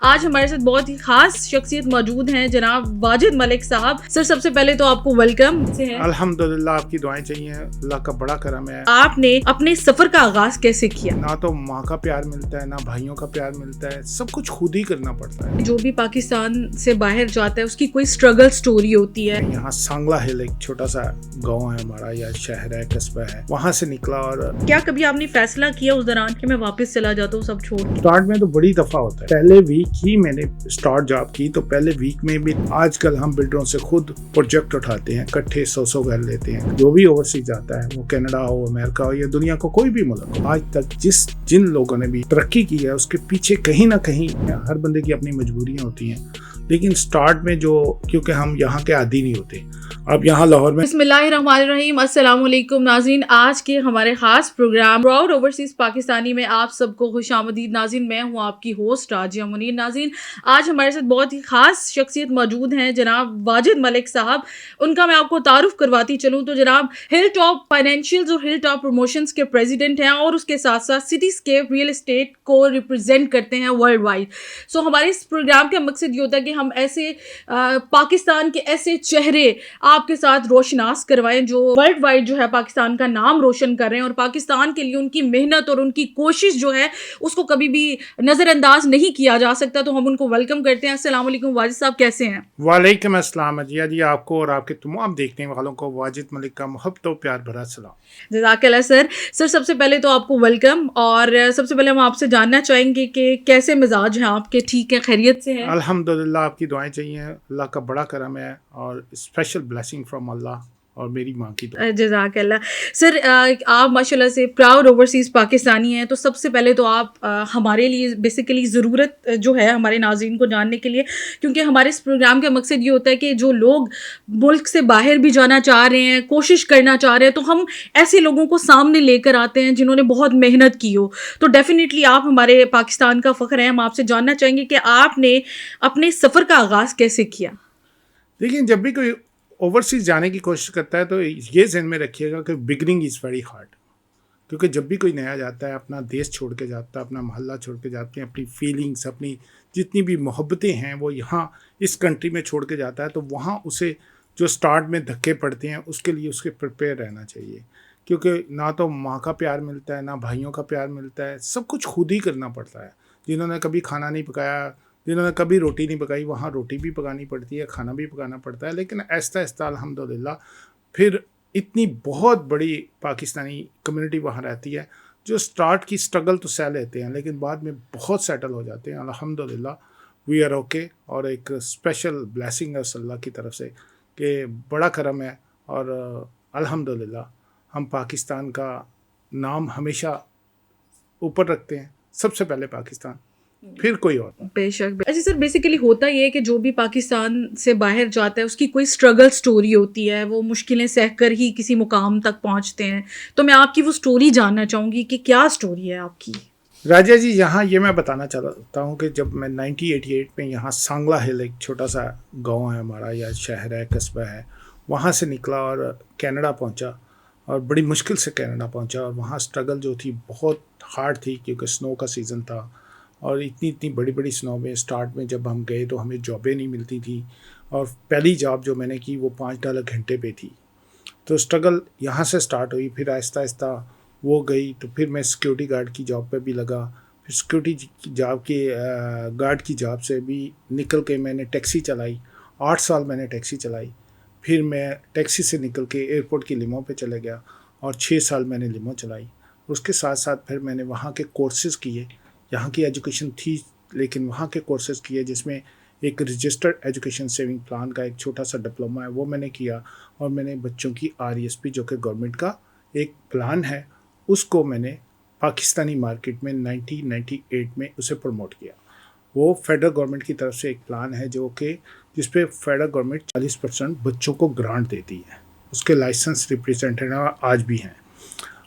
आज हमारे साथ बहुत ही खास शख्सियत मौजूद हैं जनाब वाजिद मलिक साहब। सर सबसे पहले तो आपको वेलकम से है। अल्हम्दुलिल्लाह, आपकी दुआएं चाहिए। अल्लाह का बड़ा करम है। आपने अपने सफर का आगाज कैसे किया? ना तो माँ का प्यार मिलता है, ना भाइयों का प्यार मिलता है, सब कुछ खुद ही करना पड़ता है। जो भी पाकिस्तान से बाहर जाता है उसकी कोई स्ट्रगल स्टोरी होती है। यहाँ सांगला हिल एक छोटा सा गाँव है हमारा, या शहर है, कस्बा है, वहाँ से निकला। और क्या कभी आपने फैसला किया उस दौरान कि मैं वापस चला जाता हूँ सब छोड़? स्टार्ट में तो बड़ी दफा होता है। पहले वीक ही मैंने स्टार्ट जॉब की, तो पहले वीक में भी आजकल हम बिल्डरों से खुद प्रोजेक्ट उठाते हैं, इकट्ठे 100 घर लेते हैं। जो भी ओवरसीज जाता है, वो कनाडा हो, अमेरिका हो, या दुनिया को कोई भी मुल्क हो, आज तक जिन लोगों ने भी तरक्की की है उसके पीछे कहीं ना कहीं हर बंदे की अपनी मजबूरियां होती हैं। लेकिन स्टार्ट में जो, क्योंकि हम यहाँ के आदी नहीं होते, अब यहाँ लाहौर में। बिस्मिल्लाहिर्रहमानिर्रहीम, अस्सलाम वालेकुम नाज़रीन। आज के हमारे खास प्रोग्राम प्राउड ओवरसीज पाकिस्तानी में आप सबको खुशामदीद। नाज़रीन, मैं हूँ आपकी होस्ट राजिया मुनीर। नाज़रीन, आज हमारे साथ बहुत ही खास शख्सियत मौजूद हैं जनाब वाजिद मलिक साहब। उनका मैं आपको तारुफ करवाती चलूँ तो जनाब हिल टॉप फाइनेंशियल्स और हिल टॉप प्रमोशंस के प्रेसिडेंट हैं और उसके साथ साथ सिटीस्केप रियल एस्टेट को रिप्रेजेंट करते हैं वर्ल्ड वाइड। सो हमारे इस प्रोग्राम का मकसद ये होता है कि हम ऐसे पाकिस्तान के ऐसे चेहरे आपके साथ रोशनास करवाएं जो वर्ल्ड वाइड जो है पाकिस्तान का नाम रोशन कर रहे हैं और पाकिस्तान के लिए उनकी मेहनत और उनकी कोशिश जो है उसको कभी भी नज़रअंदाज नहीं किया जा सकता। तो हम उनको वेलकम करते हैं। अस्सलाम वालेकुम वाजिद साहब, कैसे हैं? वालेकुम अस्सलाम अजिया जी, आपको और आपके तमाम देखने वालों को वाजिद मलिक का मोहब्बत और प्यार भरा सलाम। जज़ाकल्लाह सर। सबसे पहले तो आपको वेलकम, और सबसे पहले हम आपसे जानना चाहेंगे कि कैसे मिजाज हैं आपके? ठीक है, खैरियत से हैं? अल्हम्दुलिल्लाह, आपकी दुआएं चाहिए। अल्लाह का बड़ा करम है और स्पेशल ब्लेसिंग फ्रॉम अल्लाह और मेरी माँ की दुआ। जज़ाकल्लाह सर। आप माशाल्लाह से प्राउड ओवरसीज़ पाकिस्तानी हैं, तो सबसे पहले तो आप हमारे लिए बेसिकली ज़रूरत जो है हमारे नाज़रीन को जानने के लिए, क्योंकि हमारे इस प्रोग्राम का मकसद ये होता है कि जो लोग मुल्क से बाहर भी जाना चाह रहे हैं, कोशिश करना चाह रहे हैं, तो हम ऐसे लोगों को सामने लेकर आते हैं जिन्होंने बहुत मेहनत की हो। तो डेफिनेटली आप हमारे पाकिस्तान का फ़ख्र हैं। हम आपसे जानना चाहेंगे कि आपने अपने सफ़र का आगाज़ कैसे किया? देखिए, जब भी कोई ओवरसीज जाने की कोशिश करता है तो ये ज़हन में रखिएगा कि बिगनिंग इज़ वेरी हार्ड। क्योंकि जब भी कोई नया जाता है, अपना देश छोड़ के जाता है, अपना मोहल्ला छोड़ के जाते हैं, अपनी फीलिंग्स, अपनी जितनी भी मोहब्बतें हैं वो यहाँ इस कंट्री में छोड़ के जाता है, तो वहाँ उसे जो स्टार्ट में धक्के पड़ते हैं उसके लिए उसके प्रिपेयर रहना चाहिए। क्योंकि ना तो माँ का प्यार मिलता है, ना भाइयों का प्यार मिलता है, सब कुछ खुद ही करना पड़ता है। जिन्होंने कभी खाना नहीं पकाया, जिन्होंने कभी रोटी नहीं पकाई, वहाँ रोटी भी पकानी पड़ती है, खाना भी पकाना पड़ता है। लेकिन आहिस्ता आहिस्ता अल्हम्दुलिल्लाह फिर इतनी बहुत बड़ी पाकिस्तानी कम्युनिटी वहाँ रहती है जो स्टार्ट की स्ट्रगल तो सह लेते हैं, लेकिन बाद में बहुत सेटल हो जाते हैं। अल्हम्दुलिल्लाह वी आर ओके। और एक स्पेशल ब्लेसिंग है उस अल्लाह की तरफ से कि बड़ा करम है। और अल्हम्दुलिल्लाह हम पाकिस्तान का नाम हमेशा ऊपर रखते हैं, सबसे पहले पाकिस्तान, फिर कोई और। बेशक। अच्छा सर, बेसिकली होता ये है कि जो भी पाकिस्तान से बाहर जाता है उसकी कोई स्ट्रगल स्टोरी होती है, वो मुश्किलें सहकर ही किसी मुकाम तक पहुंचते हैं। तो मैं आपकी वो स्टोरी जानना चाहूँगी कि क्या स्टोरी है आपकी? राजा जी, यहाँ ये मैं बताना चाहता हूँ कि जब मैं 1988 में यहाँ सांगला हिल एक छोटा सा गांव है हमारा, या शहर है, कस्बा है, वहाँ से निकला और कनाडा पहुँचा। और बड़ी मुश्किल से कनाडा पहुँचा और वहाँ स्ट्रगल जो थी बहुत हार्ड थी, क्योंकि स्नो का सीज़न था और इतनी इतनी बड़ी बड़ी स्नो में स्टार्ट में जब हम गए तो हमें जॉबें नहीं मिलती थी। और पहली जॉब जो मैंने की वो $5 घंटे पे थी। तो स्ट्रगल यहाँ से स्टार्ट हुई, फिर आहिस्ता आहिस्ता वो गई, तो फिर मैं सिक्योरिटी गार्ड की जॉब पे भी लगा। फिर सिक्योरिटी जॉब की गार्ड की जॉब से भी निकल के मैंने टैक्सी चलाई, 8 साल मैंने टैक्सी चलाई। फिर मैं टैक्सी से निकल के एयरपोर्ट की लिमो पे चले गया और 6 साल मैंने लिमो चलाई। उसके साथ साथ फिर मैंने वहाँ के कोर्सेज़ किए। यहाँ की एजुकेशन थी लेकिन वहाँ के कोर्सेज़ किए, जिसमें एक रजिस्टर्ड एजुकेशन सेविंग प्लान का एक छोटा सा डिप्लोमा है वो मैंने किया। और मैंने बच्चों की RESP जो कि गवर्नमेंट का एक प्लान है, उसको मैंने पाकिस्तानी मार्केट में 1998 में उसे प्रमोट किया। वो फेडरल गवर्नमेंट की तरफ से एक प्लान है जो कि जिस पे फेडरल गवर्नमेंट 40% बच्चों को ग्रांट देती है। उसके लाइसेंस रिप्रेजेंटेटिव आज भी हैं।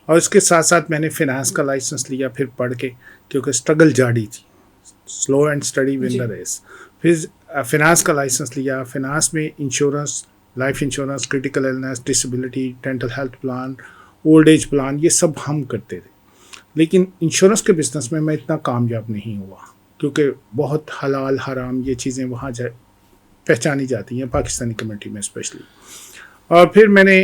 और इसके साथ साथ मैंने फ़िनांस का लाइसेंस लिया फिर पढ़ के, क्योंकि स्ट्रगल जारी थी, slow and steady win the race. फिर फ़िनांस का लाइसेंस लिया। फ़िनांस में insurance, life insurance, critical illness, disability, dental health plan, old age plan, ये सब हम करते थे। लेकिन इंश्योरेंस के बिज़नेस में मैं इतना कामयाब नहीं हुआ। क्योंकि बहुत हलाल हराम ये चीज़ें वहाँ पहचानी जाती हैं पाकिस्तानी कम्युनिटी में स्पेशली। और फिर मैंने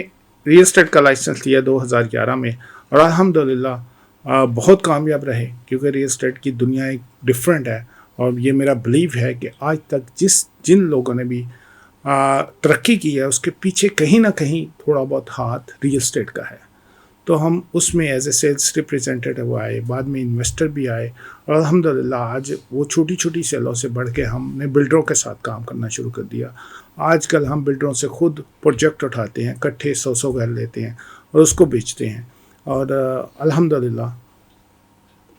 रियल एस्टेट का लाइसेंस लिया 2011 में, और अल्हम्दुलिल्लाह बहुत कामयाब रहे, क्योंकि रियल एस्टेट की दुनिया एक डिफरेंट है। और ये मेरा बिलीव है कि आज तक जिन लोगों ने भी तरक्की की है उसके पीछे कहीं ना कहीं थोड़ा बहुत हाथ रियल एस्टेट का है। तो हम उसमें एज ए सेल्स रिप्रेजेंटेटिव आए, बाद में इन्वेस्टर भी आए, और अल्हम्दुलिल्लाह आज वो छोटी छोटी सेलों से बढ़ के हमने बिल्डरों के साथ काम करना शुरू कर दिया। आजकल हम बिल्डरों से खुद प्रोजेक्ट उठाते हैं, इकट्ठे 100 घर लेते हैं और उसको बेचते हैं, और अल्हम्दुलिल्लाह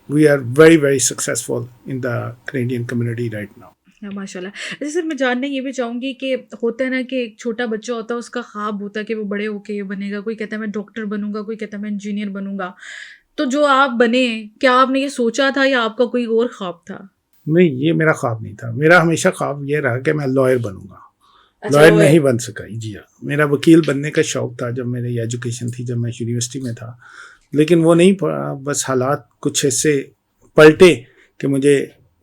we are very very successful in the Canadian community right now. हाँ, माशाल्लाह। अच्छा सर, मैं जानना ये भी चाहूँगी कि होता है ना कि एक छोटा बच्चा होता है, उसका ख्वाब होता है कि वो बड़े होके ये बनेगा। कोई कहता है मैं डॉक्टर बनूँगा, कोई कहता है मैं इंजीनियर बनूँगा। तो जो आप बने, क्या आपने ये सोचा था या आपका कोई और ख्वाब था? नहीं, ये मेरा ख्वाब नहीं था। मेरा हमेशा ख्वाब ये रहा कि मैं लॉयर बनूंगा। अच्छा, लॉयर लॉयर। नहीं बन सका। जी हाँ, मेरा वकील बनने का शौक था जब मेरी एजुकेशन थी, जब मैं यूनिवर्सिटी में था, लेकिन वो नहीं पड़ा। बस हालात कुछ ऐसे पलटे कि मुझे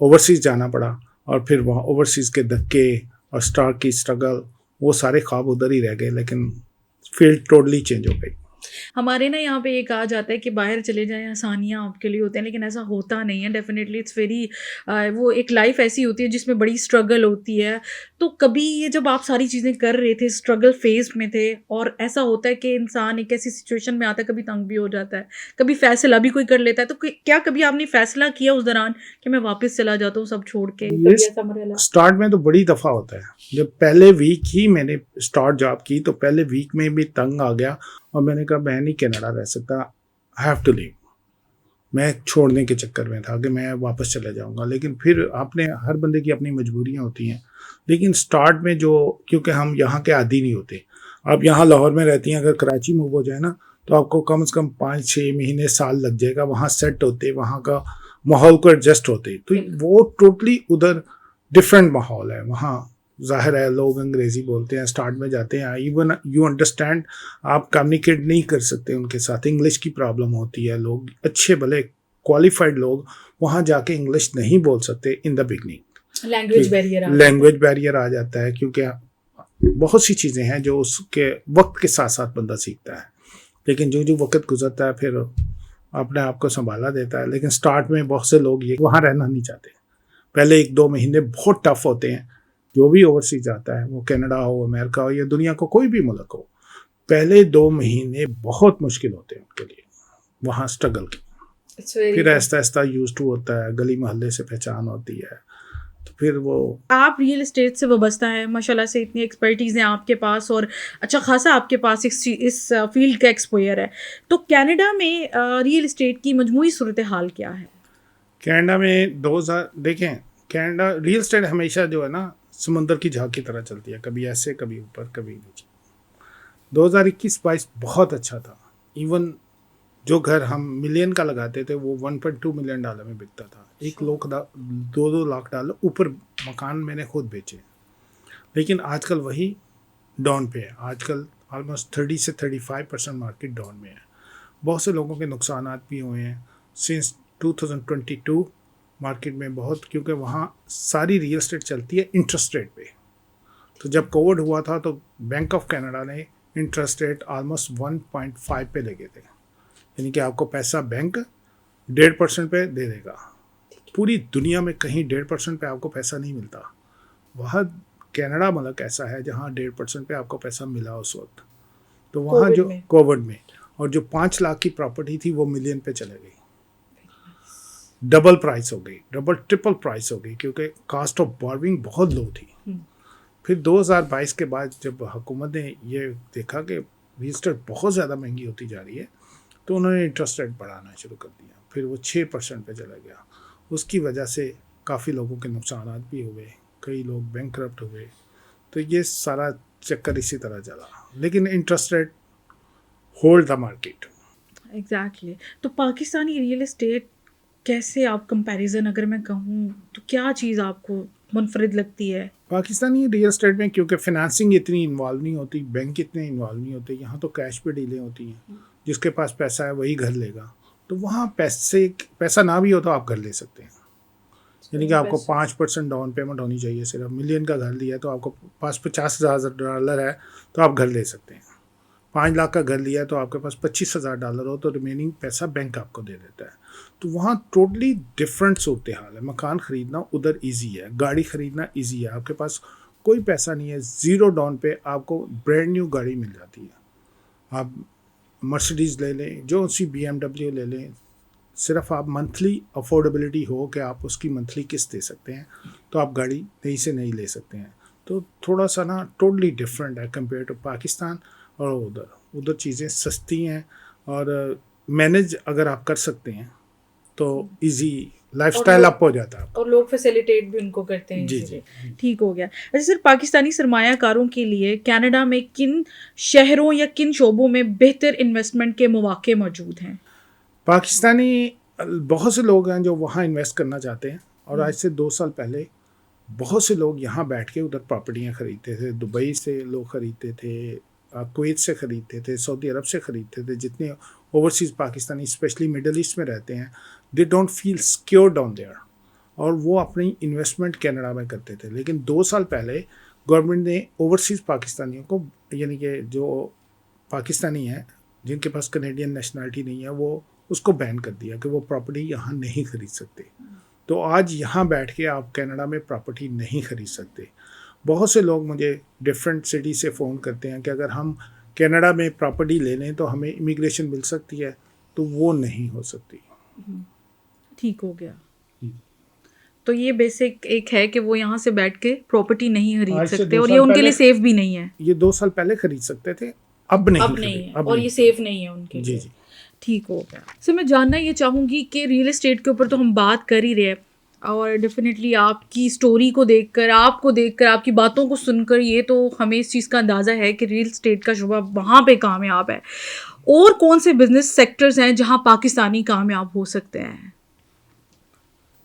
ओवरसीज़ जाना पड़ा, और फिर वहाँ ओवरसीज़ के धक्के और स्टार की स्ट्रगल, वो सारे ख्वाब उधर ही रह गए, लेकिन फील्ड टोटली चेंज हो गई। हमारे ना यहाँ पे ये कहा जाता है कि बाहर चले जाएँ, आसानियाँ आपके लिए होते हैं, लेकिन ऐसा होता नहीं है। डेफ़िनेटली इट्स वेरी वो एक लाइफ़ ऐसी होती है जिसमें बड़ी स्ट्रगल होती है। तो कभी ये जब आप सारी चीज़ें कर रहे थे, स्ट्रगल फ़ेज़ में थे, और ऐसा होता है कि इंसान एक ऐसी सिचुएशन में आता है, कभी तंग भी हो जाता है, कभी फ़ैसला भी कोई कर लेता है। तो क्या कभी आपने फ़ैसला किया उस दौरान कि मैं वापस चला जाता हूँ सब छोड़ के? ये कभी ऐसा मरहला? स्टार्ट में तो बड़ी दफ़ा होता है। जब पहले वीक ही मैंने स्टार्ट जॉब की, तो पहले वीक में भी तंग आ गया, और मैंने कहा मैं नहीं कनाडा रह सकता, आई हैव टू लीव। मैं छोड़ने के चक्कर में था कि मैं वापस चला जाऊंगा, लेकिन फिर आपने, हर बंदे की अपनी मजबूरियां होती हैं। लेकिन स्टार्ट में जो, क्योंकि हम यहाँ के आदी नहीं होते, आप यहाँ लाहौर में रहती हैं, अगर कराची मूव हो जाए ना, तो आपको कम से कम 5-6 महीने साल लग जाएगा वहाँ सेट होते, वहाँ का माहौल को एडजस्ट होते। तो वो टोटली उधर डिफरेंट माहौल है। वहाँ ज़ाहिर है लोग अंग्रेज़ी बोलते हैं, स्टार्ट में जाते हैं, इवन यू अंडरस्टैंड, आप कम्युनिकेट नहीं कर सकते उनके साथ, इंग्लिश की प्रॉब्लम होती है। लोग अच्छे भले क्वालिफाइड लोग वहाँ जाके इंग्लिश नहीं बोल सकते in the beginning. Language barrier language barrier आ जाता है, क्योंकि बहुत सी चीज़ें हैं जो उसके वक्त के साथ साथ बंदा सीखता है, लेकिन जो जो वक्त गुजरता है फिर अपने आप को संभाला देता है। लेकिन स्टार्ट में बहुत से लोग ये वहाँ रहना नहीं चाहते। पहले 1-2 महीने बहुत टफ होते हैं। जो भी ओवरसीज जाता है, वो कनाडा हो, अमेरिका हो, या दुनिया को कोई भी मुल्क हो, पहले 2 महीने बहुत मुश्किल होते हैं उनके लिए वहाँ स्ट्रगल की। फिर आहिस्ता आहिस्ता यूज टू होता है, गली मोहल्ले से पहचान होती है, तो फिर वो। आप रियल एस्टेट से वाबस्ता हैं, माशाल्लाह से इतनी एक्सपर्टीज़ है आपके पास, और अच्छा खासा आपके पास इस फील्ड का एक्सपोजर है। तो कनाडा में रियल एस्टेट की मजमूई सूरत हाल क्या है? कनाडा में 2000 देखें, कनाडा रियल एस्टेट हमेशा जो है ना समुंदर की झाग की तरह चलती है, कभी ऐसे कभी ऊपर कभी नीचे। 2021-22 बहुत अच्छा था। इवन जो घर हम मिलियन का लगाते थे वो $1.2 मिलियन में बिकता था। 2 लाख डॉलर ऊपर मकान मैंने खुद बेचे। लेकिन आजकल वही डाउन पे है। आजकल ऑलमोस्ट 30 से 35% मार्केट डाउन में है। बहुत से लोगों के नुकसान भी हुए हैं सिंस 2022 मार्केट में बहुत, क्योंकि वहाँ सारी रियल एस्टेट चलती है इंटरेस्ट रेट पे। तो जब कोविड हुआ था तो बैंक ऑफ कनाडा ने इंटरेस्ट रेट ऑलमोस्ट 1.5 पे लगे थे, यानी कि आपको पैसा बैंक 1.5% पे दे देगा। पूरी दुनिया में कहीं 1.5% पे आपको पैसा नहीं मिलता। वहाँ कनाडा मुल्क ऐसा है जहाँ 1.5% पे आपको पैसा मिला उस वक्त। तो वहाँ जो कोविड में, और जो 5 लाख की प्रॉपर्टी थी वो मिलियन पे चले गई। डबल प्राइस हो गई, डबल ट्रिपल प्राइस हो गई, क्योंकि कास्ट ऑफ बॉर्विंग बहुत लो थी। फिर 2022 के बाद जब हुकूमत ने ये देखा कि रियल एस्टेट बहुत ज़्यादा महंगी होती जा रही है, तो उन्होंने इंटरेस्ट रेट बढ़ाना शुरू कर दिया। फिर वो 6% पे चला गया। उसकी वजह से काफ़ी लोगों के नुकसान भी हुए, कई लोग बैंकरप्ट हुए। तो ये सारा चक्कर इसी तरह चला, लेकिन interest rate hold the market. Exactly. तो पाकिस्तानी रियल एस्टेट कैसे, आप कंपैरिजन अगर मैं कहूँ तो क्या चीज़ आपको मुनफरिद लगती है? पाकिस्तानी रियल एस्टेट में क्योंकि फिनेंसिंग इतनी इन्वॉल्व नहीं होती, बैंक इतने इन्वॉल्व नहीं होते। यहाँ तो कैश पे डीलें होती हैं, जिसके पास पैसा है वही घर लेगा। तो वहाँ पैसा ना भी हो तो आप घर ले सकते हैं। यानी कि आपको 5% डाउन पेमेंट होनी चाहिए। सिर्फ मिलियन का घर लिया तो आपको पास $50,000 है तो आप घर ले सकते हैं। 5 लाख का घर लिया तो आपके पास $25,000 हो तो रिमेनिंग पैसा बैंक आपको दे देता है। तो वहाँ टोटली डिफरेंट सूरत हाल है। मकान ख़रीदना उधर इजी है, गाड़ी ख़रीदना इजी है। आपके पास कोई पैसा नहीं है, ज़ीरो डाउन पे आपको ब्रांड न्यू गाड़ी मिल जाती है। आप मर्सिडीज़ ले लें, जो सी BMW ले लें, सिर्फ आप मंथली अफोर्डेबिलिटी हो कि आप उसकी मंथली किस्त दे सकते हैं तो आप गाड़ी नई से नई ले सकते हैं। तो थोड़ा सा ना टोटली डिफरेंट है कंपेयर टू पाकिस्तान। और उधर चीज़ें सस्ती हैं और मैनेज अगर आप कर सकते हैं तो इजी लाइफस्टाइल अप हो जाता है और लोग फैसिलिटेट भी उनको करते हैं। जी। ठीक हो गया। अच्छा सर, पाकिस्तानी सरमायाकारों के लिए कनाडा में किन शहरों या किन शोबों में बेहतर इन्वेस्टमेंट के मौके मौजूद हैं? पाकिस्तानी बहुत से लोग हैं जो वहाँ इन्वेस्ट करना चाहते हैं और आज से 2 साल पहले बहुत से लोग यहाँ बैठ के उधर प्रॉपर्टियाँ ख़रीदते थे। दुबई से लोग ख़रीदते थे, कुवैत से ख़रीदते थे, सऊदी अरब से ख़रीदते थे। जितने overseas Pakistani specially Middle East में रहते हैं, they don't feel secure down there, और वो अपनी इन्वेस्टमेंट कनाडा में करते थे। लेकिन 2 साल पहले गवर्नमेंट ने ओवरसीज़ पाकिस्तानियों को, यानी कि जो पाकिस्तानी हैं जिनके पास कनेडियन नेशनलिटी नहीं है, वो उसको बैन कर दिया कि वो प्रॉपर्टी यहाँ नहीं ख़रीद सकते। तो आज यहाँ बैठ के आप कनाडा में प्रॉपर्टी नहीं ख़रीद सकते। बहुत से लोग मुझे डिफरेंट सिटी से फ़ोन करते हैं कि अगर हम कनाडा में प्रॉपर्टी ले लें तो हमें इमिग्रेशन मिल सकती है, तो वो नहीं हो सकती। ठीक हो गया। तो ये बेसिक एक है कि वो यहाँ से बैठ के प्रॉपर्टी नहीं खरीद सकते और ये उनके लिए सेफ भी नहीं है। ये 2 साल पहले खरीद सकते थे, अब नहीं है और ये सेफ नहीं है उनके लिए। जी। ठीक हो गया। सर, मैं जानना ये चाहूँगी कि रियल एस्टेट के ऊपर तो हम बात कर ही रहे हैं और डेफिनेटली आपकी स्टोरी को देखकर, आपको देखकर, आपकी बातों को सुनकर ये तो हमें इस चीज़ का अंदाज़ा है कि रियल एस्टेट का शुबा वहाँ पे कामयाब है। और कौन से बिजनेस सेक्टर्स हैं जहाँ पाकिस्तानी कामयाब हो सकते हैं?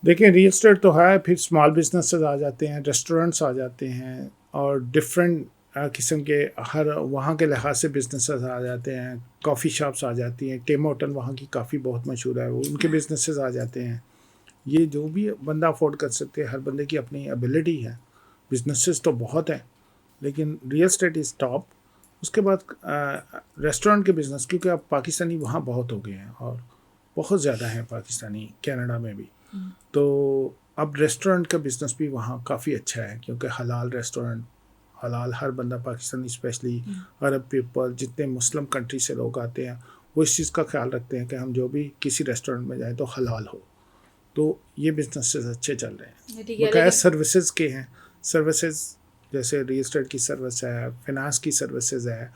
देखिए, रियल एस्टेट तो है, फिर स्मॉल बिजनेसेस आ जाते हैं, रेस्टोरेंट्स आ जाते हैं और डिफरेंट किस्म के हर वहाँ के लिहाज से बिजनेसेस आ जाते हैं। कॉफ़ी शॉप्स आ जाती हैं, टेम होटल वहाँ की काफ़ी बहुत मशहूर है, वो उनके बिजनेसेस आ जाते हैं। ये जो भी बंदा अफोर्ड कर सकते हैं, हर बंदे की अपनी एबिलिटी है। बिजनेसेस तो बहुत हैं लेकिन रियल एस्टेट इज़ टॉप। उसके बाद रेस्टोरेंट के बिज़नेस, क्योंकि अब पाकिस्तानी वहाँ बहुत हो गए हैं और बहुत ज़्यादा हैं पाकिस्तानी कनाडा में भी, तो अब रेस्टोरेंट का बिज़नेस भी वहाँ काफ़ी अच्छा है क्योंकि हलाल रेस्टोरेंट, हलाल हर बंदा पाकिस्तानी स्पेशली अरब पीपल, जितने मुस्लिम कंट्री से लोग आते हैं वो इस चीज़ का ख्याल रखते हैं कि हम जो भी किसी रेस्टोरेंट में जाएँ तो हलाल हो। तो ये बिजनेसेस अच्छे चल रहे हैं। बकाया सर्विसेज के हैं, सर्विसेज जैसे रियल एस्टेट की सर्विस है, फिनांस की सर्विसेज है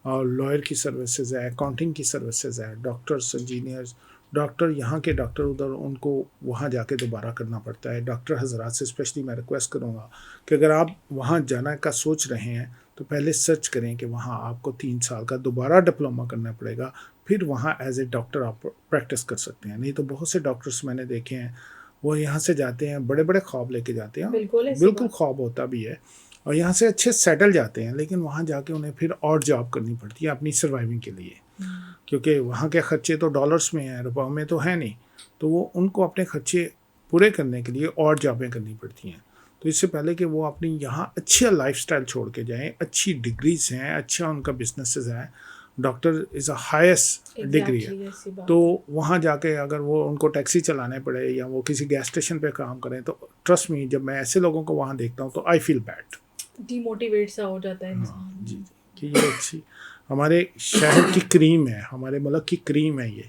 और लॉयर की सर्विसेज है, अकाउंटिंग की सर्विसेज है, डॉक्टर्स, इंजीनियर्स। डॉक्टर यहाँ के डॉक्टर उधर उनको वहाँ जाके दोबारा करना पड़ता है। डॉक्टर हजरात से स्पेशली मैं रिक्वेस्ट करूँगा कि अगर आप वहाँ जाना का सोच रहे हैं तो पहले सर्च करें कि वहाँ आपको 3 साल का दोबारा डिप्लोमा करना पड़ेगा, फिर वहाँ एज ए डॉक्टर आप प्रैक्टिस कर सकते हैं। नहीं तो बहुत से डॉक्टर्स मैंने देखे हैं वो यहाँ से जाते हैं, बड़े बड़े ख्वाब लेके जाते हैं, बिल्कुल ख्वाब होता भी है, और यहाँ से अच्छे सेटल जाते हैं, लेकिन वहाँ जाके उन्हें फिर और जॉब करनी पड़ती है अपनी सर्वाइविंग के लिए, क्योंकि वहाँ के ख़र्चे तो डॉलर्स में हैं, रुपयों में तो है नहीं। तो वो उनको अपने ख़र्चे पूरे करने के लिए और जॉबें करनी पड़ती हैं। तो इससे पहले कि वो अपनी यहाँ अच्छा लाइफस्टाइल छोड़ के जाएं, अच्छी डिग्रीज हैं, अच्छा उनका बिजनेसेस है, doctor is a highest degree है, तो वहाँ जाके अगर वो उनको टैक्सी चलाने पड़े या वो किसी गैस स्टेशन पे काम करें, तो ट्रस्ट मी, जब मैं ऐसे लोगों को वहाँ देखता हूँ तो आई फील बैड, डिमोटिवेट सा हो जाता है इंसान। जी, कि ये अच्छी हमारे शहर की क्रीम है, हमारे मुल्क की क्रीम है ये,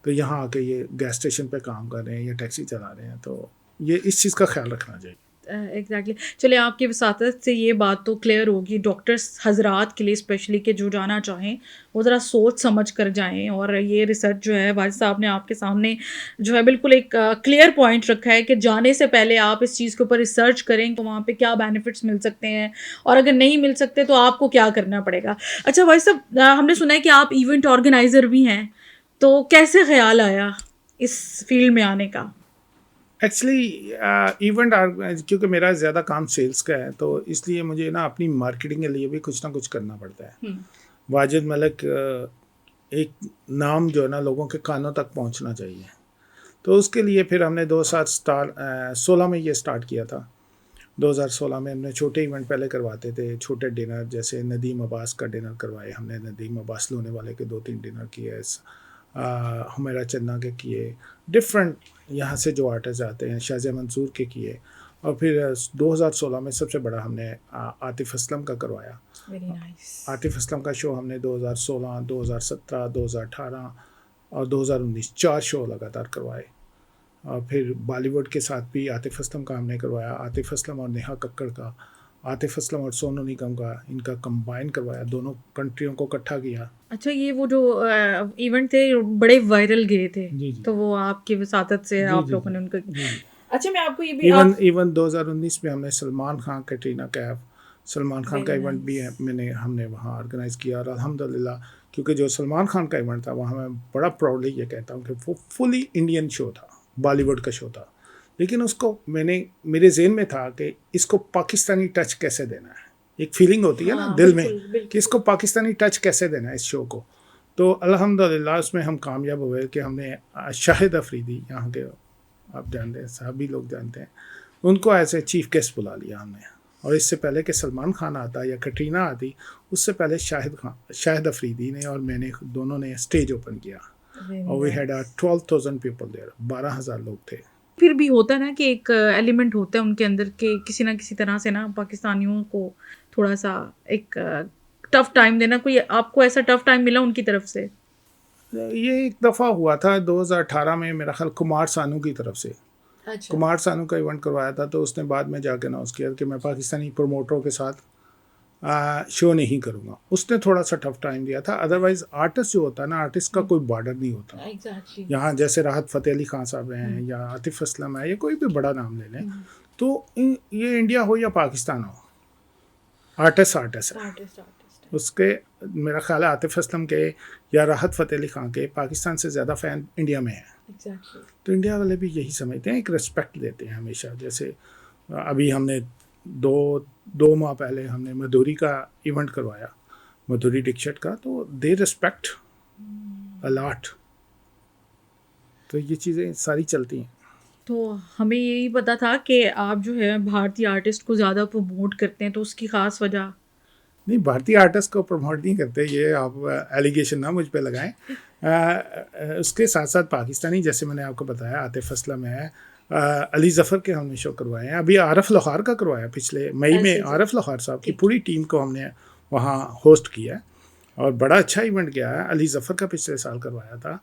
तो यहाँ आके ये गैस स्टेशन पे काम कर रहे हैं या टैक्सी चला रहे हैं, तो ये इस चीज़ का ख्याल रखना चाहिए। एग्जैक्टली चलिए, आपकी वसातत से ये बात तो क्लियर होगी डॉक्टर्स हजरात के लिए स्पेशली कि जो जाना चाहें वो ज़रा सोच समझ कर जाएं। और ये रिसर्च जो है वाजिद साहब ने आपके सामने जो है बिल्कुल एक क्लियर पॉइंट रखा है कि जाने से पहले आप इस चीज़ के ऊपर रिसर्च करें तो वहाँ पे क्या बेनिफिट्स मिल सकते हैं और अगर नहीं मिल सकते तो आपको क्या करना पड़ेगा। अच्छा वाजिद साहब, हमने सुना है कि आप इवेंट ऑर्गेनाइज़र भी हैं, तो कैसे ख्याल आया इस फील्ड में आने का? एक्चुअली इवेंट क्योंकि मेरा ज़्यादा काम सेल्स का है, तो इसलिए मुझे ना अपनी मार्केटिंग के लिए भी कुछ ना कुछ करना पड़ता है। वाजिद मलिक एक नाम जो है ना लोगों के कानों तक पहुंचना चाहिए, तो उसके लिए फिर हमने 2016 में ये स्टार्ट किया था। 2016 में हमने छोटे इवेंट पहले करवाते थे, छोटे डिनर, जैसे नदीम अब्बास का डिनर करवाए हमने, नदीम अब्बास लोने वाले के 2-3 डिनर किए, हुमैरा चन्ना के किए, डिफरेंट यहाँ से जो आर्टिस्ट आते हैं, शाहज़िया मंसूर के किए। और फिर 2016 में सबसे बड़ा हमने आतिफ़ असलम का करवाया। Very nice. आतिफ़ असलम का शो हमने 2016, 2017, 2018 और 2019 4 शो लगातार करवाए। और फिर बॉलीवुड के साथ भी आतिफ़ असलम का हमने करवाया, आतिफ़ असलम और नेहा कक्कड़ का, आतिफ़ असलम और सोनू निगम का, इनका कंबाइन करवाया, दोनों कंट्रियों को इकट्ठा किया। अच्छा, ये वो जो इवेंट थे बड़े वायरल गए थे, जी जी तो वो आपकी वसातत से जी आप जी लोगों जी ने उनको। जी। अच्छा, मैं आपको ये भी इवन 2019 में हमने सलमान खान, कैटरीना कैफ, सलमान खान का वेरी इवेंट भी है, नाइस। हमने वहाँ ऑर्गेनाइज़ किया। और अल्हम्दुलिल्लाह, क्योंकि जो सलमान खान का इवेंट था वहाँ मैं बड़ा प्राउडली ये कहता हूँ कि वो फुली इंडियन शो था, बॉलीवुड का शो था, लेकिन उसको मेरे ज़हन में था कि इसको पाकिस्तानी टच कैसे देना है। एक फीलिंग होती है ना हाँ, दिल में बिल्कुल कि बिल्कुल। इसको पाकिस्तानी टच कैसे देना है इस शो को। तो अल्हम्दुलिल्लाह उसमें हम कामयाब हुए कि हमने शाहिद अफरीदी, यहाँ के आप जानते हैं, सभी लोग जानते हैं, उनको ऐसे चीफ गेस्ट बुला लिया हमने। और इससे पहले कि सलमान खान आता या कटरीना आती, उससे पहले शाहिद अफरीदी ने और मैंने दोनों ने स्टेज ओपन किया। वेरी और we had nice. 12,000 people there, 12,000 लोग थे। फिर भी होता है ना कि एक एलिमेंट होता है उनके अंदर के किसी ना किसी तरह से ना पाकिस्तानियों को थोड़ा सा एक टफ टाइम देना। कोई आपको ऐसा टफ टाइम मिला उनकी तरफ से? ये एक दफ़ा हुआ था 2018 में, मेरा ख्याल कुमार सानू की तरफ से। अच्छा। कुमार सानू का इवेंट करवाया था, तो उसने बाद में जाके अनाउंस किया कि मैं पाकिस्तानी प्रमोटरों के साथ शो नहीं करूँगा। उसने थोड़ा सा टफ टाइम दिया था। अदरवाइज आर्टिस्ट जो होता है ना, आर्टिस्ट का कोई बॉर्डर नहीं होता। एग्जैक्टली। यहाँ जैसे राहत फ़तेह अली खान साहब हैं या आतिफ़ असलम है या कोई भी बड़ा नाम ले लें, तो ये इंडिया हो या पाकिस्तान हो, आर्टिस्ट आर्टिस्ट है। Artist artist. उसके मेरा ख्याल है आतिफ़ असलम के या राहत फ़तेह अली खान के पाकिस्तान से ज़्यादा फ़ैन इंडिया में है। एग्जैक्टली। तो इंडिया वाले भी यही समझते हैं, एक रिस्पेक्ट देते हैं हमेशा। जैसे अभी हमने दो माह पहले हमने मधुरी का इवेंट करवाया, मधुरी दीक्षित का, तो दे रिस्पेक्ट अलॉट। तो ये चीज़ें सारी चलती हैं। तो हमें यही पता था कि आप जो है भारतीय आर्टिस्ट को ज़्यादा प्रमोट करते हैं, तो उसकी ख़ास वजह? नहीं, भारतीय आर्टिस्ट को प्रमोट नहीं करते, ये आप एलिगेशन ना मुझ पे लगाएं। उसके साथ साथ पाकिस्तानी, जैसे मैंने आपको बताया, आतिफ़ असलम है, अली ज़फ़र के हमने शो करवाए हैं। अभी आरफ लाहौर का करवाया पिछले मई में, अच्छा। आरफ लाहौर साहब की पूरी टीम को हमने वहाँ होस्ट किया है और बड़ा अच्छा इवेंट गया है। अली ज़फ़र का पिछले साल करवाया था।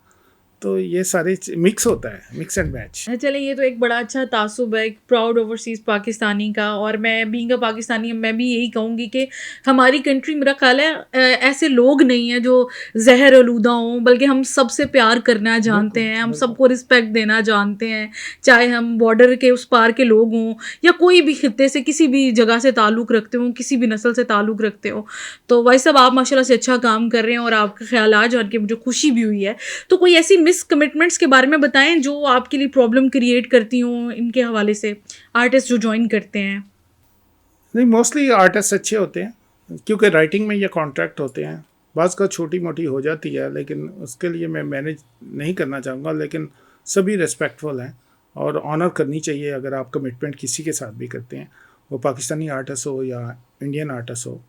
तो ये सारे मिक्स होता है, मिक्स एंड मैच। चले, ये तो एक बड़ा अच्छा तासुब है, एक प्राउड ओवरसीज़ पाकिस्तानी का। और मैं बीइंग अ पाकिस्तानी, मैं भी यही कहूँगी कि हमारी कंट्री, मेरा ख्याल है ऐसे लोग नहीं हैं जो जहर आलूदा हों, बल्कि हम सबसे प्यार करना जानते हैं, हम सबको रिस्पेक्ट देना जानते हैं। चाहे हम बॉर्डर के उस पार के लोग हों या कोई भी खित्ते से, किसी भी जगह से ताल्लुक़ रखते हों, किसी भी नस्ल से ताल्लुक़ रखते हो। तो भाई साहब, आप माशाल्लाह से अच्छा काम कर रहे हैं और आपका ख्याल आज जान के मुझे खुशी भी हुई है। तो कोई ऐसी मिस कमिटमेंट्स के बारे में बताएं जो आपके लिए प्रॉब्लम क्रिएट करती हूँ, इनके हवाले से, आर्टिस्ट जो ज्वाइन करते हैं? नहीं, मोस्टली आर्टिस्ट अच्छे होते हैं, क्योंकि राइटिंग में ये कॉन्ट्रैक्ट होते हैं। बाज़ का छोटी मोटी हो जाती है, लेकिन उसके लिए मैं मैनेज नहीं करना चाहूँगा। लेकिन सभी रिस्पेक्टफुल हैं और ऑनर करनी चाहिए अगर आप कमिटमेंट किसी के साथ भी करते हैं, वो पाकिस्तानी आर्टिस्ट हो या इंडियन आर्टिस्ट हो।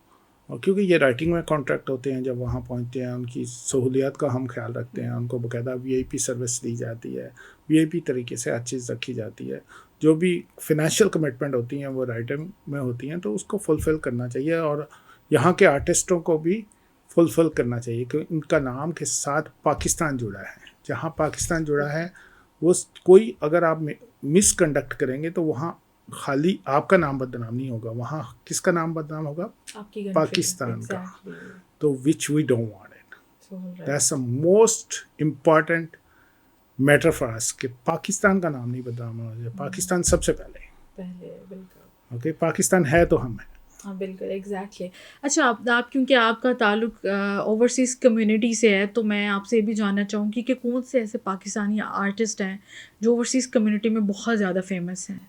और क्योंकि ये राइटिंग में कॉन्ट्रैक्ट होते हैं, जब वहाँ पहुँचते हैं उनकी सहूलियत का हम ख्याल रखते हैं, उनको बाकायदा वीआईपी सर्विस दी जाती है, वीआईपी तरीके से हर चीज़ रखी जाती है। जो भी फिनेंशियल कमिटमेंट होती हैं वो राइटिंग में होती हैं, तो उसको फुलफ़िल करना चाहिए। और यहाँ के आर्टिस्टों को भी फुलफ़िल करना चाहिए कि उनका नाम के साथ पाकिस्तान जुड़ा है। जहाँ पाकिस्तान जुड़ा है, वो कोई अगर आप मिसकंडक्ट करेंगे तो वहाँ खाली आपका नाम बदनाम नहीं होगा, वहाँ किसका नाम बदनाम होगा? आपकी country, पाकिस्तान का। exactly. तो which we don't want it. So, right. That's the most important matter for us कि पाकिस्तान का नाम नहीं बदनाम होना चाहिए। पाकिस्तान सबसे पहले, बिल्कुल। ओके, पाकिस्तान है तो हम हैं। हाँ, बिल्कुल, एग्जैक्टली। अच्छा, आप क्योंकि आपका ताल्लुक ओवरसीज़ कम्युनिटी से है, तो मैं आपसे ये भी जानना चाहूँगी कि कौन से ऐसे पाकिस्तानी आर्टिस्ट हैं जो ओवरसीज़ कम्युनिटी में बहुत ज़्यादा फेमस हैं?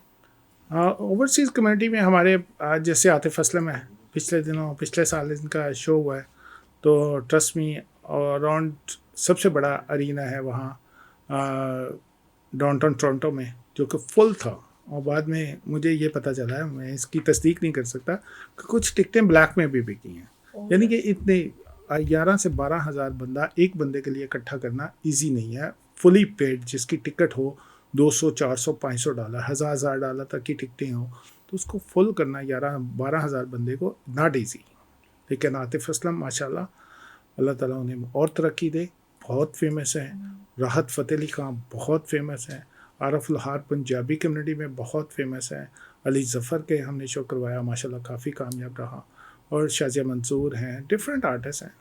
ओवरसीज़ कम्युनिटी में हमारे जैसे आतिफ़ असलम है, पिछले साल इनका शो हुआ है, तो ट्रस्ट मी अराउंड सबसे बड़ा अरीना है वहाँ। डाउनटाउन टोरंटो में, जो कि फुल था, और बाद में मुझे ये पता चला है, मैं इसकी तस्दीक नहीं कर सकता, कि कुछ टिकटें ब्लैक में भी बिकी हैं। यानी कि इतने 11 से 12 हज़ार बंदा एक बंदे के लिए इकट्ठा करना इजी नहीं है। फुली पेड जिसकी टिकट हो 200, 400, $500, $1000 तक की टिकटें हो, तो उसको फुल करना 11-12 हज़ार बंदे को नॉट ईजी। लेकिन आतिफ असलम माशाल्लाह, अल्लाह ताला उन्हें और तरक्की दे, बहुत फेमस हैं। राहत फ़तेह अली ख़ान बहुत फेमस हैं। आरफ लहार पंजाबी कम्युनिटी में बहुत फेमस है। अली ज़फ़र के हमने शो करवाया, माशाल्लाह काफ़ी कामयाब रहा। और शाजिया मंसूर हैं, डिफरेंट आर्टिस्ट हैं,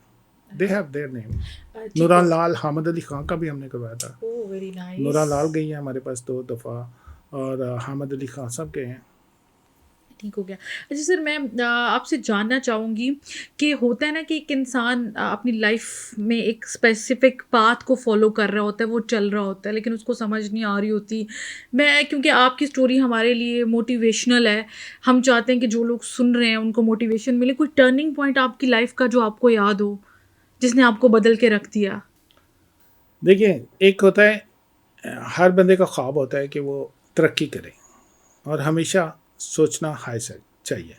they have their name. Nooran Lal, Hamid Ali Khan का भी हमने करवाया था। Very nice. नूरान लाल गई है हमारे पास 2 दफ़ा, और हामिद अली ख़ान सब गए हैं। ठीक हो गया। अच्छा सर, मैं आपसे जानना चाहूँगी कि होता है ना कि एक इंसान अपनी लाइफ में एक स्पेसिफिक पाथ को फॉलो कर रहा होता है, वो चल रहा होता है, लेकिन उसको समझ नहीं आ रही होती। मैं, क्योंकि आपकी स्टोरी हमारे लिए मोटिवेशनल है, हम चाहते हैं कि जो लोग सुन रहे हैं उनको मोटिवेशन मिले। कोई टर्निंग पॉइंट आपकी लाइफ का जो आपको याद हो, जिसने आपको बदल के रख दिया? देखिए, एक होता है, हर बंदे का ख्वाब होता है कि वो तरक्की करे, और हमेशा सोचना हाई से चाहिए।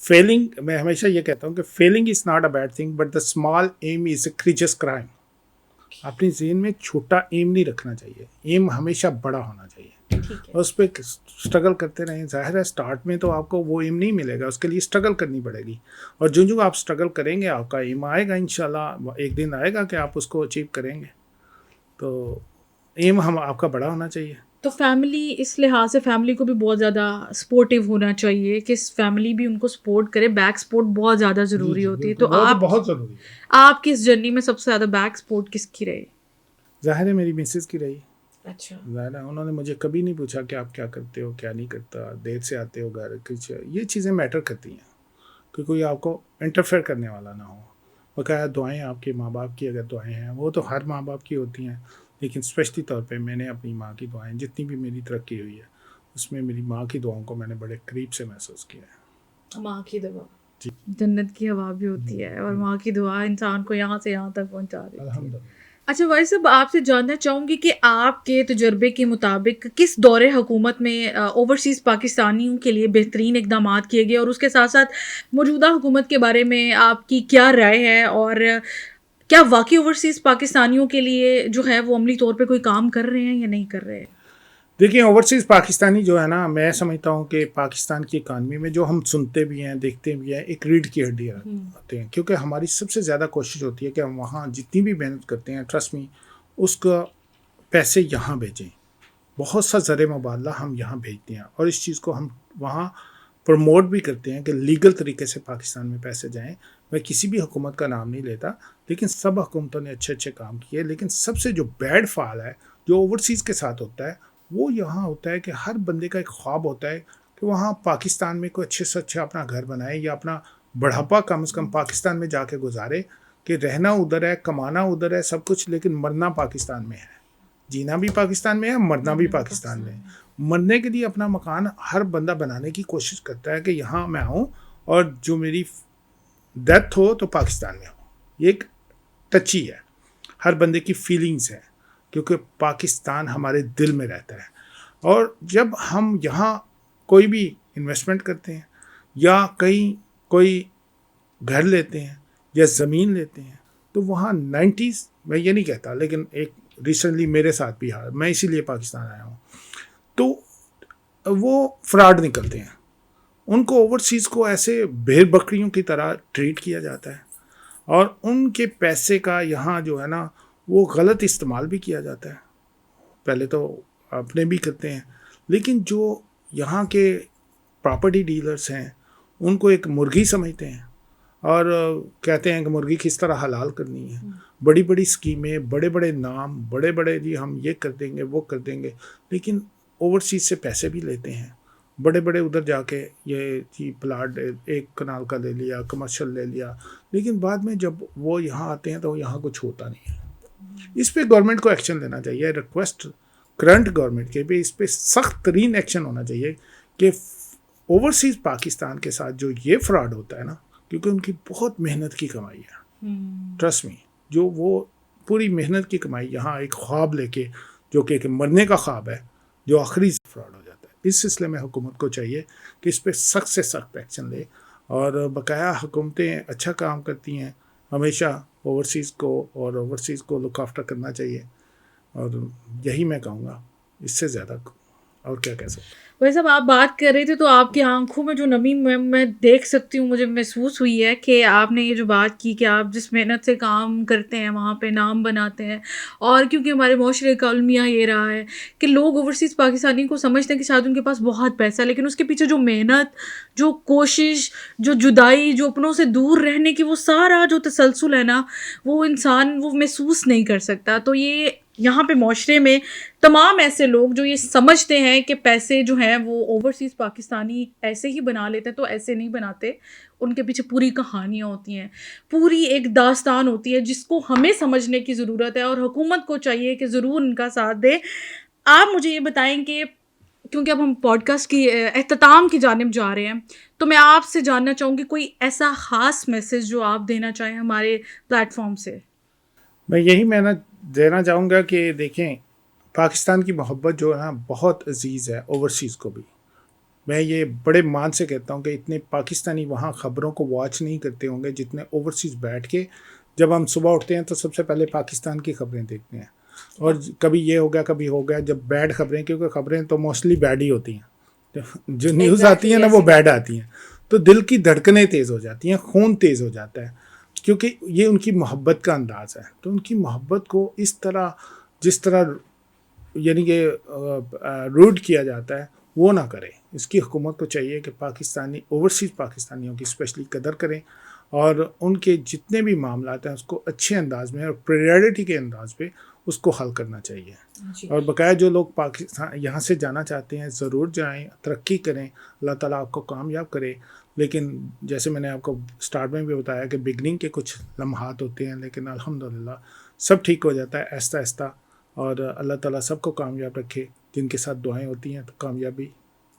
फेलिंग, मैं हमेशा ये कहता हूँ कि failing is not a bad thing, but the small aim is a क्रिचियस क्राइम। अपनी ज़हन में छोटा एम नहीं रखना चाहिए, एम हमेशा बड़ा होना चाहिए, और उस पर स्ट्रगल करते रहें। ज़ाहिर है स्टार्ट में तो आपको वो एम नहीं मिलेगा, उसके लिए स्ट्रगल करनी पड़ेगी, और जो जो आप स्ट्रगल करेंगे आपका एम आएगा, इंशाल्लाह एक दिन आएगा कि आप उसको अचीव करेंगे। तो एम हम आपका बड़ा होना चाहिए। तो फैमिली, इस लिहाज से फैमिली को भी बहुत ज़्यादा सपोर्टिव होना चाहिए कि फैमिली भी उनको सपोर्ट करे। बैक सपोर्ट बहुत ज़्यादा ज़रूरी होती है। तो आप, बहुत ज़रूरी है। आपकी इस जर्नी में सबसे ज़्यादा बैक सपोर्ट किसकी रही? ज़ाहिर है मेरी मिसेज़ की रही। अच्छा। ज़ाहिर है उन्होंने मुझे कभी नहीं पूछा कि आप क्या करते हो, क्या नहीं करता, देर से आते हो घर, कुछ ये चीज़ें मैटर करती हैं कि कोई आपको इंटरफेयर करने वाला ना हो। बकाया दुआएं आपके माँ बाप की अगर दुआएं हैं, वो तो हर माँ बाप की होती हैं, लेकिन स्पेशली तौर पे मैंने अपनी माँ की दुआएं, जितनी भी मेरी तरक्की हुई है उसमें मेरी माँ की दुआओं को मैंने बड़े करीब से महसूस किया है। माँ की दुआ जी। जन्नत की हवा भी होती है, और माँ की दुआ इंसान को यहाँ से यहाँ तक पहुँचा देती है। अल्हम्दुलिल्लाह। अच्छा भाई साहब, आपसे जानना चाहूँगी कि आपके तजुर्बे के मुताबिक किस दौरे हुकूमत में ओवरसीज़ पाकिस्तानियों के लिए बेहतरीन इकदाम किए गए, और उसके साथ साथ मौजूदा हुकूमत के बारे में आपकी क्या राय है, और क्या वाकई ओवरसीज़ पाकिस्तानियों के लिए जो है वो अमली तौर पे कोई काम कर रहे हैं या नहीं कर रहे हैं? देखिए, ओवरसीज़ पाकिस्तानी जो है ना, मैं समझता हूँ कि पाकिस्तान की इकानमी में जो हम सुनते भी हैं, देखते भी हैं, एक रीढ़ की हड्डी होते हैं, क्योंकि हमारी सबसे ज़्यादा कोशिश होती है कि हम वहाँ जितनी भी मेहनत करते हैं, ट्रस्ट मी, उसका पैसे यहाँ भेजें। बहुत सा ज़र मुबादला हम यहाँ भेजते हैं, और इस चीज़ को हम वहाँ प्रमोट भी करते हैं कि लीगल तरीके से पाकिस्तान में पैसे जाएँ। मैं किसी भी हुकूमत का नाम नहीं लेता, लेकिन सब हुकूमतों ने अच्छे अच्छे काम किए, लेकिन सबसे जो बैड फाल है जो ओवरसीज़ के साथ होता है, वो यहाँ होता है कि हर बंदे का एक ख्वाब होता है कि वहाँ पाकिस्तान में कोई अच्छे से अच्छा अपना घर बनाए, या अपना बढ़ापा कम से कम पाकिस्तान में जाके गुजारे, कि रहना उधर है, कमाना उधर है, सब कुछ, लेकिन मरना पाकिस्तान में है। जीना भी पाकिस्तान में है, मरना भी पाकिस्तान में है। मरने के लिए अपना मकान हर बंदा बनाने की कोशिश करता है कि यहाँ मैं आऊँ, और जो मेरी डेथ हो तो पाकिस्तान में हो। ये एक टची है, हर बंदे की फीलिंग्स है, क्योंकि पाकिस्तान हमारे दिल में रहता है। और जब हम यहाँ कोई भी इन्वेस्टमेंट करते हैं, या कहीं कोई घर लेते हैं या ज़मीन लेते हैं, तो वहाँ 90s, मैं ये नहीं कहता, लेकिन एक रिसेंटली मेरे साथ भी हाल, मैं इसीलिए पाकिस्तान आया हूँ, तो वो फ्रॉड निकलते हैं। उनको ओवरसीज़ को ऐसे भेड़ बकरियों की तरह ट्रीट किया जाता है, और उनके पैसे का यहाँ जो है ना, वो गलत इस्तेमाल भी किया जाता है। पहले तो अपने भी करते हैं, लेकिन जो यहाँ के प्रॉपर्टी डीलर्स हैं उनको एक मुर्गी समझते हैं, और कहते हैं कि मुर्गी किस तरह हलाल करनी है। बड़ी बड़ी स्कीमें, बड़े बड़े नाम, बड़े बड़े जी हम ये कर देंगे, वो कर देंगे, लेकिन ओवरसीज़ से पैसे भी लेते हैं। बड़े बड़े उधर जाके ये जी प्लाट 1 कनाल का ले लिया, कमर्शियल ले लिया, लेकिन बाद में जब वो यहाँ आते हैं तो यहाँ कुछ होता नहीं है। इस पे गवर्नमेंट को एक्शन लेना चाहिए। रिक्वेस्ट करंट गवर्नमेंट के पे इस पे सख्त तरीन एक्शन होना चाहिए कि ओवरसीज़ पाकिस्तान के साथ जो ये फ्रॉड होता है ना, क्योंकि उनकी बहुत मेहनत की कमाई है, ट्रस्ट मी, जो वो पूरी मेहनत की कमाई यहाँ एक ख्वाब लेके जो कि एक मरने का ख्वाब है, जो आखिरी फ्रॉड हो जाता है। इस सिलसिले में हुकूमत को चाहिए कि इस पर सख्त से सख्त एक्शन ले, और बकाया हुकूमतें अच्छा काम करती हैं, हमेशा ओवरसीज़ को लुक आफ्टर करना चाहिए, और यही मैं कहूँगा, इससे ज़्यादा और क्या कह सकते हैं। वैसे अब आप बात कर रहे थे तो आपकी आंखों में जो नमी मैं देख सकती हूँ, मुझे महसूस हुई है कि आपने ये जो बात की कि आप जिस मेहनत से काम करते हैं वहाँ पे नाम बनाते हैं। और क्योंकि हमारे माशरे का अलमिया ये रहा है कि लोग ओवरसीज़ पाकिस्तानी को समझते हैं कि शायद उनके पास बहुत पैसा है, लेकिन उसके पीछे जो मेहनत, जो कोशिश, जो जुदाई, जो अपनों से दूर रहने की वो सारा जो तसलसल है ना, वो इंसान वो महसूस नहीं कर सकता। तो ये यहाँ पे माशरे में तमाम ऐसे लोग जो ये समझते हैं कि पैसे जो हैं वो ओवरसीज़ पाकिस्तानी ऐसे ही बना लेते हैं, तो ऐसे नहीं बनाते। उनके पीछे पूरी कहानियाँ होती हैं, पूरी एक दास्तान होती है जिसको हमें समझने की ज़रूरत है, और हुकूमत को चाहिए कि ज़रूर इनका साथ दे। आप मुझे ये बताएं कि क्योंकि अब हम पॉडकास्ट की अख्ताम की जानिब जा रहे हैं, तो मैं आपसे जानना चाहूँगी कोई ऐसा ख़ास मैसेज जो आप देना चाहें हमारे प्लेटफॉर्म से। मैं ना देना चाहूँगा कि देखें, पाकिस्तान की मोहब्बत जो है ना बहुत अजीज़ है ओवरसीज़ को भी। मैं ये बड़े मान से कहता हूँ कि इतने पाकिस्तानी वहाँ ख़बरों को वॉच नहीं करते होंगे जितने ओवरसीज़ बैठ के, जब हम सुबह उठते हैं तो सबसे पहले पाकिस्तान की ख़बरें देखते हैं। और कभी ये हो गया, कभी हो गया, जब बैड ख़बरें, क्योंकि ख़बरें तो मोस्टली बैड ही होती हैं, जो न्यूज़ आती है ना वो बैड आती हैं, तो दिल की धड़कनें तेज़ हो जाती हैं, खून तेज़ हो जाता है, क्योंकि ये उनकी मोहब्बत का अंदाज़ है। तो उनकी मोहब्बत को इस तरह, जिस तरह यानी कि रूड किया जाता है, वो ना करें। इसकी हुकूमत को चाहिए कि पाकिस्तानी ओवरसीज़ पाकिस्तानियों की स्पेशली कदर करें, और उनके जितने भी मामला हैं उसको अच्छे अंदाज में और प्रायोरिटी के अंदाज पे उसको हल करना चाहिए। और बकाया जो लोग पाकिस्तान यहाँ से जाना चाहते हैं ज़रूर जाएं, तरक्की करें, अल्लाह ताला आपको कामयाब करे। लेकिन जैसे मैंने आपको स्टार्ट में भी बताया कि बिगनिंग के कुछ लम्हात होते हैं, लेकिन अल्हम्दुलिल्लाह सब ठीक हो जाता है आहिस्ता आहिस्ता, और अल्लाह ताला सबको कामयाब रखे। जिनके साथ दुआएं होती हैं तो कामयाबी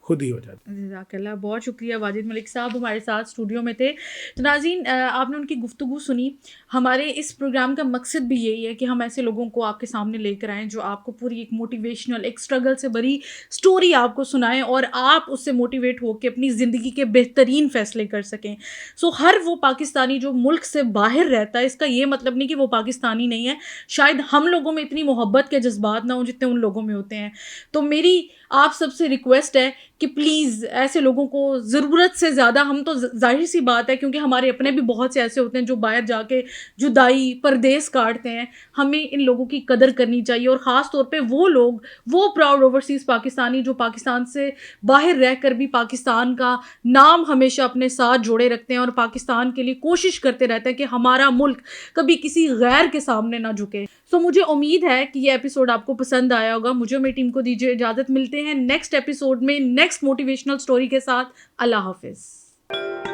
खुद ही हो जाती है। जज़ाकल्लाह, बहुत शुक्रिया। वाजिद मलिक साहब हमारे साथ स्टूडियो में थे। तो नाज़रीन, आपने उनकी गुफ्तगू सुनी। हमारे इस प्रोग्राम का मकसद भी यही है कि हम ऐसे लोगों को आपके सामने लेकर आएँ जो आपको पूरी एक मोटिवेशनल, एक स्ट्रगल से भरी स्टोरी आपको सुनाएं, और आप उससे मोटिवेट होकर अपनी ज़िंदगी के बेहतरीन फ़ैसले कर सकें। सो हर वो पाकिस्तानी जो मुल्क से बाहर रहता है, इसका ये मतलब नहीं कि वो पाकिस्तानी नहीं है। शायद हम लोगों में इतनी मोहब्बत के जज्बात ना हो जितने उन लोगों में होते हैं। तो मेरी आप सबसे रिक्वेस्ट है कि प्लीज़ ऐसे लोगों को ज़रूरत से ज़्यादा, हम तो ज़ाहिर सी बात है क्योंकि हमारे अपने भी बहुत से ऐसे होते हैं जो बाहर जाके जुदाई, परदेस काटते हैं, हमें इन लोगों की कदर करनी चाहिए। और ख़ास तौर पे वो लोग, वो प्राउड ओवरसीज़ पाकिस्तानी जो पाकिस्तान से बाहर रह कर भी पाकिस्तान का नाम हमेशा अपने साथ जोड़े रखते हैं और पाकिस्तान के लिए कोशिश करते रहते हैं कि हमारा मुल्क कभी किसी गैर के सामने ना झुके। सो मुझे उम्मीद है कि ये एपिसोड आपको पसंद आया होगा। मुझे और मेरी टीम को दीजिए इजाज़त। मिलते हैं नेक्स्ट एपिसोड में नेक्स्ट मोटिवेशनल स्टोरी के साथ। अल्लाह हाफिज़।